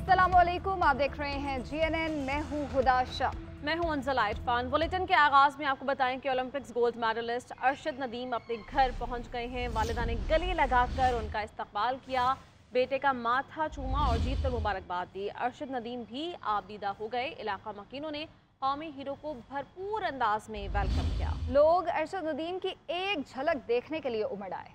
अस्सलामुअलैकुम, आप देख रहे हैं GNN। मैं हूँ हुदा शाह। मैं हूं अंजला इरफान। बुलेटिन के आगाज में आपको बताएं कि Olympics gold medalist Arshad Nadeem अपने घर पहुंच गए हैं। वालिदा ने गले लगाकर उनका इस्तकबाल किया, बेटे का माथा चूमा और जीत पर मुबारकबाद दी। अरशद नदीम भी आबीदा हो गए। इलाका मकीनों ने कौमी हीरो को भरपूर अंदाज में वेलकम किया। लोग अरशद नदीम की एक झलक देखने के लिए उमड़ आए।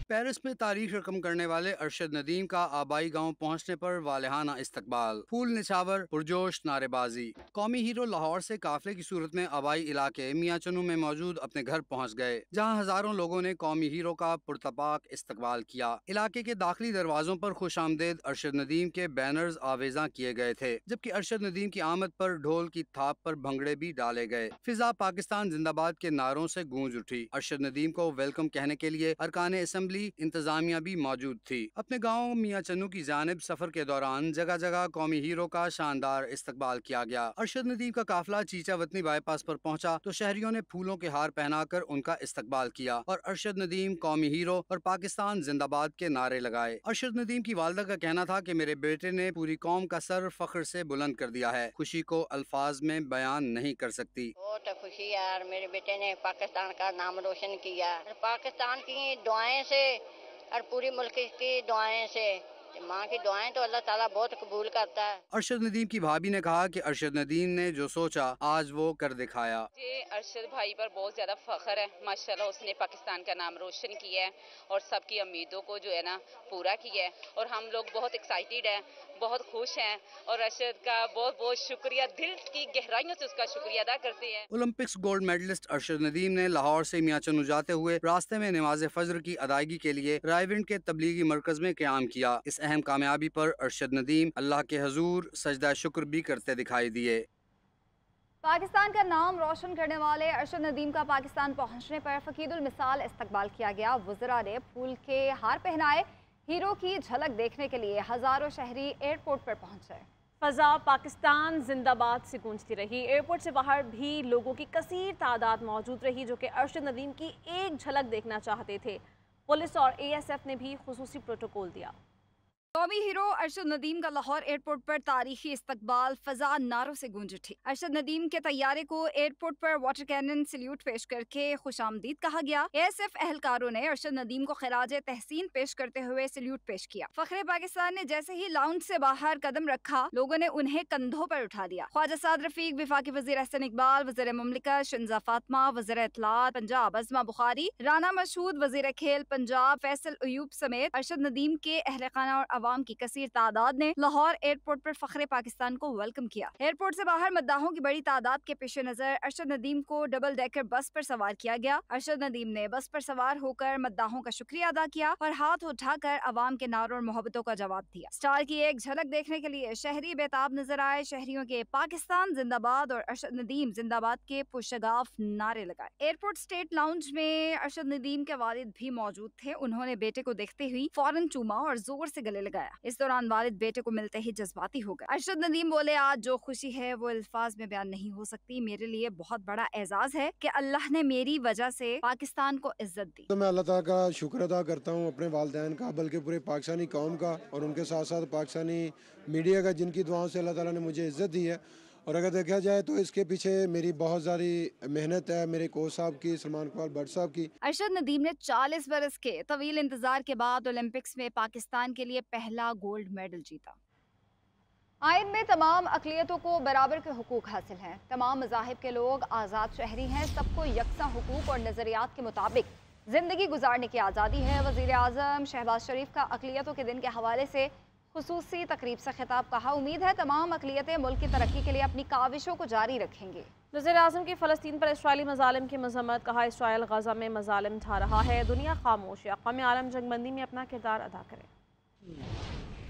पेरिस में तारीख रकम करने वाले अरशद नदीम का आबाई गांव पहुंचने पर वालेहाना इस्तकबाल, फूल निछावर, पुरजोश नारेबाजी। कौमी हीरो लाहौर से काफिले की सूरत में आबाई इलाके मियां चनू में मौजूद अपने घर पहुंच गए, जहां हजारों लोगों ने कौमी हीरो का पुरतपाक इस्तकबाल किया। इलाके के दाखिली दरवाजों पर खुश आमदेद अरशद नदीम के बैनर्स आवेजा किए गए थे, जबकि अरशद नदीम की आमद पर ढोल की थाप पर भंगड़े भी डाले गए। फिजा पाकिस्तान जिंदाबाद के नारों से गूंज उठी। अरशद नदीम को वेलकम कहने के लिए अरकान असम्बली इंतजामिया भी मौजूद थी। अपने गाँव मियां चन्नू की जानिब सफर के दौरान जगह जगह कौमी हीरो का शानदार इस्तकबाल किया गया। अरशद नदीम का काफिला चीचा वतनी बाईपास पर पहुंचा तो शहरियों ने फूलों के हार पहनाकर उनका इस्तकबाल किया और अरशद नदीम कौमी हीरो और पाकिस्तान जिंदाबाद के नारे लगाए। अरशद नदीम की वालदा का कहना था कि मेरे बेटे ने पूरी कौम का सर फख्र से बुलंद कर दिया है। खुशी को अल्फाज में बयान नहीं कर सकती। बहुत खुशी यार, मेरे बेटे ने पाकिस्तान का नाम रोशन किया। पाकिस्तान की दुआएं से और पूरी मुल्क की दुआएं से, माँ की दुआएं तो अल्लाह ताला बहुत कबूल करता है। अरशद नदीम की भाभी ने कहा कि अरशद नदीम ने जो सोचा आज वो कर दिखाया। मुझे अरशद भाई पर बहुत ज़्यादा फख्र है। माशाल्लाह उसने पाकिस्तान का नाम रोशन किया है और सबकी उम्मीदों को जो है ना पूरा किया है और हम लोग बहुत एक्साइटेड हैं, बहुत खुश हैं और अरशद का बहुत बहुत शुक्रिया, दिल की गहराइयों से उसका शुक्रिया अदा करते हैं। Olympics gold medalist Arshad Nadeem ने लाहौर से मियां चन्नू जाते हुए रास्ते में नमाज फजर की अदायगी के लिए रायविंड के तबलीगी मरकज में क़याम किया। इस अहम कामयाबी पर अरशद नदीम अल्लाह के हुजूर सजदा शुक्र भी करते दिखाई दिए। पाकिस्तान का नाम रोशन करने वाले अरशद नदीम का पाकिस्तान पहुंचने पर फकीदुल मिसाल इस्तकबाल किया गया। वज़रा ने फूल के हार पहनाए। हीरो की झलक देखने के लिए हजारों शहरी एयरपोर्ट पर पहुंचे। फजा पाकिस्तान जिंदाबाद से गूंजती रही। एयरपोर्ट से बाहर भी लोगों की कसीर तादाद मौजूद रही जो कि अरशद नदीम की एक झलक देखना चाहते थे। पुलिस और ASF ने भी खुसूसी प्रोटोकॉल दिया। कौमी हीरो अरशद नदीम का लाहौर एयरपोर्ट पर तारीखी इस्तकबाल फजा नारों से गूंज उठी। अरशद नदीम के तैयारे को एयरपोर्ट पर वाटर कैनन सल्यूट पेश करके खुशामदीद कहा गया। ASF एहलकारों ने अरशद नदीम को खिराज तहसीन पेश करते हुए सल्यूट पेश किया। फखरे पाकिस्तान ने जैसे ही लाउंज से बाहर कदम रखा, लोगों ने उन्हें कंधों पर उठा दिया। ख्वाजा साद रफीक, वफाकी वजीर अहसन इकबाल, वज़ीर मुमलिकत शंजा फातिमा, वज़ीर इत्तलात पंजाब अज़मा बुखारी, राना मशहूद, वज़ीर खेल पंजाब फैसल अयूब समेत अरशद नदीम के अहल खाना और अवाम की कसीर तादाद ने लाहौर एयरपोर्ट पर फखरे पाकिस्तान को वेलकम किया। एयरपोर्ट से बाहर मद्दाहों की बड़ी तादाद के पेश नजर अरशद नदीम को डबल डेकर बस पर सवार किया गया। अरशद नदीम ने बस पर सवार होकर मद्दाहों का शुक्रिया अदा किया और हाथ उठाकर अवाम के नारों और मोहब्बतों का जवाब दिया। स्टार की एक झलक देखने के लिए शहरी बेताब नजर आए। शहरियों के पाकिस्तान जिंदाबाद और अरशद नदीम जिंदाबाद के पुशगाफ नारे लगाए। एयरपोर्ट स्टेट लाउंज में अरशद नदीम के वालिद भी मौजूद थे। उन्होंने बेटे को देखते हुए फौरन चूमा और जोर से गले लगाया। इस दौरान वालिद बेटे को मिलते ही जज्बाती हो गए। अरशद नदीम बोले, आज जो खुशी है वो अल्फाज में बयान नहीं हो सकती। मेरे लिए बहुत बड़ा एजाज है कि अल्लाह ने मेरी वजह से पाकिस्तान को इज्जत दी। तो मैं अल्लाह ताला का शुक्र अदा करता हूँ अपने वालिदैन का, बल्कि पूरे पाकिस्तानी कौम का और उनके साथ साथ पाकिस्तानी मीडिया का, जिनकी दुआओं से अल्लाह ताला ने मुझे इज्जत दी है। और अगर देखा जाए तो इसके पीछे मेरी बहुत सारी मेहनत है, मेरे कोच साहब की, सलमान इकबाल भट्ट साहब की। अरशद नदीम ने 40 बरस के तवील इंतजार के बाद ओलंपिक्स में पाकिस्तान के लिए पहला गोल्ड मेडल जीता। आइन में तमाम अक़लियतों को बराबर के हुकूक हासिल हैं। तमाम मज़ाहिब के लोग आज़ाद शहरी हैं। सबको यकसा हुकूक और नज़रियात के मुताबिक ज़िंदगी गुजारने की आज़ादी है। वज़ीर आज़म शहबाज शरीफ का अक़लियतों के दिन के हवाले से खुसूसी तकरीब से खिताब कहा। उम्मीद है तमाम अक़लियतें मुल्क की तरक्की के लिए अपनी काविशों को जारी रखेंगे। वज़ीर आज़म की फ़लस्तीन पर इसराइली मज़ालिम की मज़म्मत, कहा इसराइल गज़ा में मज़ालिम ढा रहा है, दुनिया खामोश है, क़ौम आलम जंगबंदी में अपना किरदार अदा करे।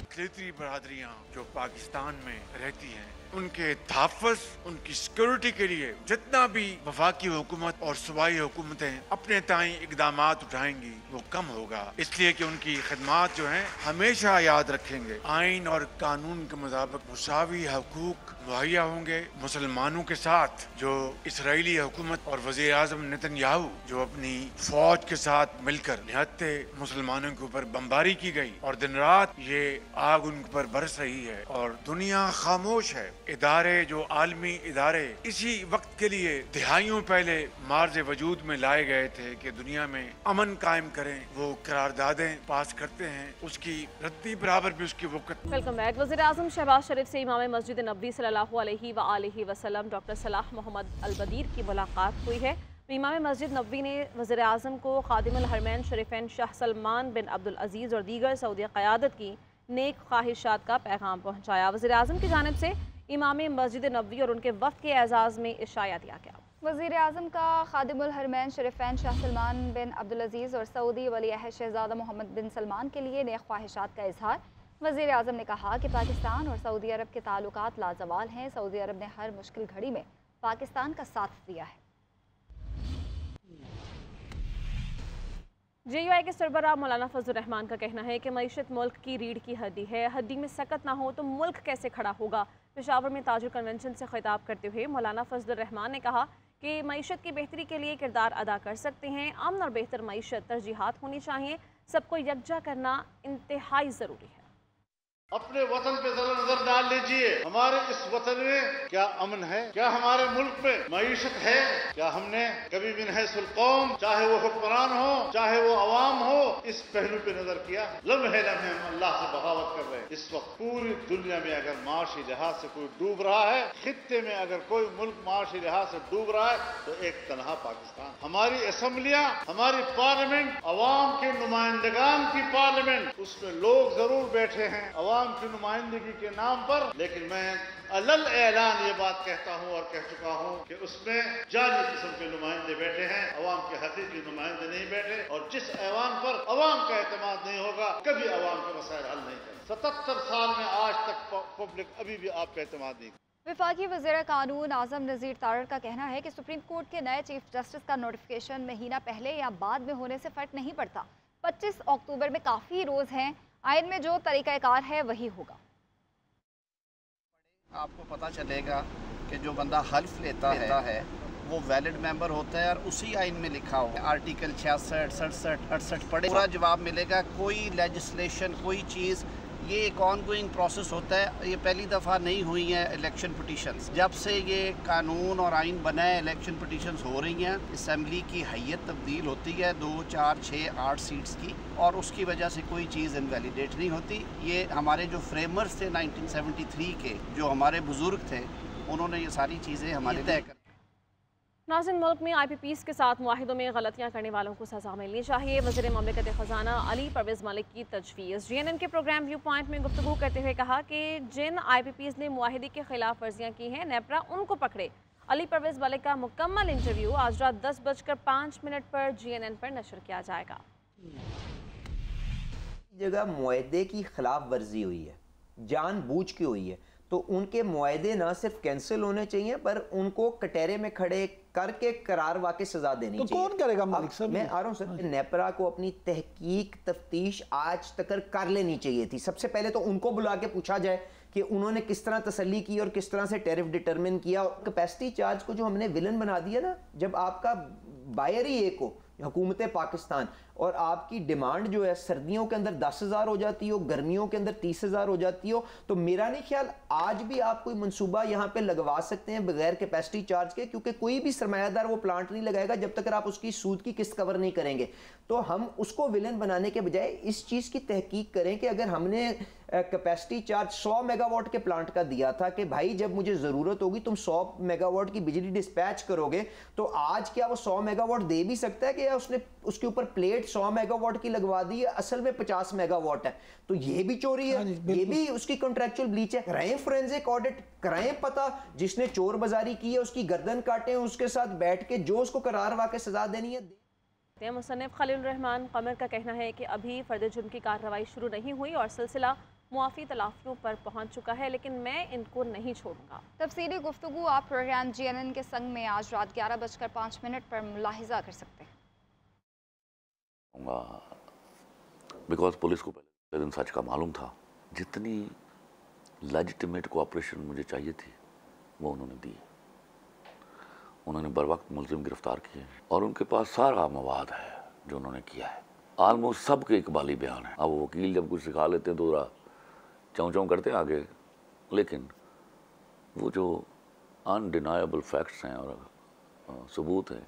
अक़लियती बरादरियाँ जो पाकिस्तान में रहती हैं, उनके तहफ़्फ़ुज़, उनकी सिक्योरिटी के लिए जितना भी वफाकी हुकूमत और सूबाई हुकूमतें अपने ताई इक़दामात उठाएंगी वो कम होगा, इसलिए कि उनकी खिदमात जो हैं हमेशा याद रखेंगे। आइन और कानून के मुताबिक मुसावी हकूक मुहैया होंगे मुसलमानों के साथ। जो इसराइली हुकूमत और वज़ीर आज़म नेतन्याहू जो अपनी फौज के साथ मिलकर निहत्ते मुसलमानों के ऊपर बमबारी की गई और दिन रात ये आग उन पर बरस रही है और दुनिया खामोश है। इदारे जो आलमी इदारे इसी वक्त के लिए दिहाइयों पहले मार्ज वजूद में लाए गए थे कि दुनिया में अमन कायम करें, वो करारदादें पास करते हैं, उसकी रद्दी बराबर भी उसकी वक़्त। Welcome back. वज़ीर-ए-आज़म शहबाज शरीफ से इमाम मस्जिद नबवी सल्लल्लाहु अलैहि वसल्लम डॉक्टर सलाह मोहम्मद अल-बदीर की मुलाकात हुई है। इमाम मस्जिद नबवी ने वज़ीर-ए-आज़म को खादिमुल हरमैन शरीफैन शाह सलमान बिन अब्दुल अजीज़ और दीगर सऊदी क़यादत की नेक ख्वाहिशात का पैगाम पहुँचाया। वज़ीर-ए-आज़म की जानिब से इमाम मस्जिद नबवी और उनके वफ़द के एजाज़ में इशाया दिया गया। वज़ीर-ए-आज़म का खादिमुल हरमैन शरीफैन शाह सलमान बिन अब्दुल अजीज़ और सऊदी वली-अहद शहज़ादा मोहम्मद बिन सलमान के लिए नेक ख्वाहिशात का इजहार। वज़ीर-ए-आज़म ने कहा कि पाकिस्तान और सऊदी अरब के ताल्लुकात लाजवाल हैं। सऊदी अरब ने हर मुश्किल घड़ी में पाकिस्तान का साथ दिया है। JUI के सरबराह मौलाना फजल रहमान का कहना है कि मईशत मुल्क की रीढ़ की हड्डी है, हड्डी में सकत ना हो तो मुल्क कैसे खड़ा होगा। पेशावर में ताजुर कन्वेंशन से खिताब करते हुए मौलाना फजल रहमान ने कहा कि मईशत की बेहतरी के लिए किरदार अदा कर सकते हैं। अमन और बेहतर मईशत तरजीहात होनी चाहिए, सबको यकजा करना इंतहाई ज़रूरी है। अपने वतन पे जरा नजर डाल लीजिए, हमारे इस वतन में क्या अमन है? क्या हमारे मुल्क में मईशत है? क्या हमने कभी बिन हैसुल कौम, चाहे वो हुक्मरान हो चाहे वो अवाम हो, इस पहलू पे नजर किया? लम्हे लम्हे हम अल्लाह से बगावत कर रहे हैं। इस वक्त पूरी दुनिया में अगर माशी लिहाज से कोई डूब रहा है, खित्ते में अगर कोई मुल्क माशी लिहाज से डूब रहा है, तो एक तनहा पाकिस्तान। हमारी असम्बलियां, हमारी पार्लियामेंट, अवाम के नुमाइंदगान की पार्लियामेंट, उसमें लोग जरूर बैठे हैं अवाम की नुमाइंदगी के नाम पर, लेकिन मैं अलल ऐलान ये बात कहता हूँ और कह चुका हूँ कि उसमें जाली किस्म के नुमाइंदे बैठे हैं, अवाम के हकीकी नुमाइंदे नहीं बैठे। और जिस ऐवान पर अवाम का एतमाद नहीं होगा, कभी अवाम के मसाइल हल नहीं करें। 77 साल में आज तक पब्लिक अभी भी आपका एतमाद नहीं। वफाकी वज़ीर कानून आज़म नज़ीर तारड़ का कहना है कि सुप्रीम कोर्ट के नए चीफ जस्टिस का नोटिफिकेशन महीना पहले या बाद में होने से फ़र्क नहीं पड़ता। 25 अक्टूबर में काफ़ी रोज़ हैं, आइन में जो तरीक़ाकार है वही होगा। आपको पता चलेगा कि जो बंदा हल्फ लेता है वो वैलिड मेंबर होता है और उसी आइन में लिखा हुआ आर्टिकल 66, 67, 68 पढ़े पूरा जवाब मिलेगा। कोई लेजिस्लेशन, कोई चीज़, ये एक ऑनगोइंग प्रोसेस होता है। ये पहली दफ़ा नहीं हुई है इलेक्शन पिटीशंस। जब से ये कानून और आइन बना है, इलेक्शन पिटीशंस हो रही हैं। असम्बली की हैयत तब्दील होती है 2, 4, 6, 8 सीट्स की, और उसकी वजह से कोई चीज़ इनवैलिडेट नहीं होती। ये हमारे जो फ्रेमर्स थे 1973 के, जो हमारे बुज़ुर्ग थे, उन्होंने ये सारी चीज़ें हमारे तय कर। नाज़रीन, मुल्क में IPPs के साथ मुआहिदों में गलतियाँ करने वालों को सज़ा मिलनी चाहिए। वज़ीर ममलिकत ख़जाना अली परवेज़ मलिक की तजवीज़। GNN के प्रोग्राम व्यू पॉइंट में गुफ्तगू करते हुए कहा कि जिन IPPs ने मुआहिदे के खिलाफ वर्जियाँ की हैं, नेपरा उनको पकड़े। अली परवेज़ मलिक का मुकम्मल इंटरव्यू आज रात 10:05 पर GNN पर नशर किया जाएगा। जगह मुआहदे की खिलाफ वर्जी हुई है, जानबूझ के हुई है, तो उनके मुआहदे ना सिर्फ कैंसिल होने चाहिए पर उनको कटहरे में खड़े करके करार वाकई सजा देनी चाहिए। कौन करेगा मालिक साहब? मैं आ रहा हूँ सर, नेपरा को अपनी तहकीक तफ्तीश आज तक कर लेनी चाहिए थी। सबसे पहले तो उनको बुला के पूछा जाए कि उन्होंने किस तरह तसल्ली की और किस तरह से टैरिफ डिटरमिन किया। कैपेसिटी चार्ज को जो हमने विलन बना दिया ना, जब आपका बायर ही एक हो, हुकूमत पाकिस्तान, और आपकी डिमांड जो है सर्दियों के अंदर 10,000 हो जाती हो, गर्मियों के अंदर 30,000 हो जाती हो, तो मेरा नहीं ख्याल आज भी आप कोई मंसूबा यहाँ पे लगवा सकते हैं बगैर कैपेसिटी चार्ज के, क्योंकि कोई भी सरमायादार वो प्लांट नहीं लगाएगा जब तक आप उसकी सूद की किस्त कवर नहीं करेंगे। तो हम उसको विलन बनाने के बजाय इस चीज़ की तहकीक करें कि अगर हमने कैपेसिटी चार्ज 100 मेगावाट के प्लांट का दिया था कि भाई जब मुझे ज़रूरत होगी तुम 100 मेगावाट की बिजली डिस्पैच करोगे, तो आज क्या वो 100 मेगावाट दे भी सकता है कि या उसने उसके ऊपर प्लेट 100 मेगावाट की लगवा दी है, असल में 50 मेगावाट है, तो ये भी चोरी है, ये भी उसकी कॉन्ट्रैक्चुअल ब्लीच है। कराएं फोरेंसिक ऑडिट, कराएं पता, जिसने चोर बाजारी की है उसकी गर्दन काटें, उसके साथ बैठ के जो उसको करार वाकई सजा देनी है। मुसन्निफ खलील रहमान कमर का कहना है कि अभी फर्द जुर्म की कार्रवाई शुरू नहीं हुई और सिलसिला मुआफ़ी तलाफियों पर पहुंच चुका है, लेकिन मैं इनको नहीं छोड़ूंगा। तफसीली गुफ्तगू आप प्रोग्राम GNN के संग में आज रात 11:05 पर मुलाहिजा कर सकते हैं। बिकॉज पुलिस को पहले दिन सच का मालूम था, जितनी लेजिटिमेट कोऑपरेशन मुझे चाहिए थी वो उन्होंने दी। उन्होंने बर वक्त मुलजिम गिरफ्तार किए और उनके पास सारा मवाद है जो उन्होंने किया है। आलमोस्ट सब के इकबाली बयान है। अब वकील जब कुछ सिखा लेते हैं तो चौं चौं करते आगे, लेकिन वो जो अनडिनाएबल फैक्ट्स हैं और सबूत हैं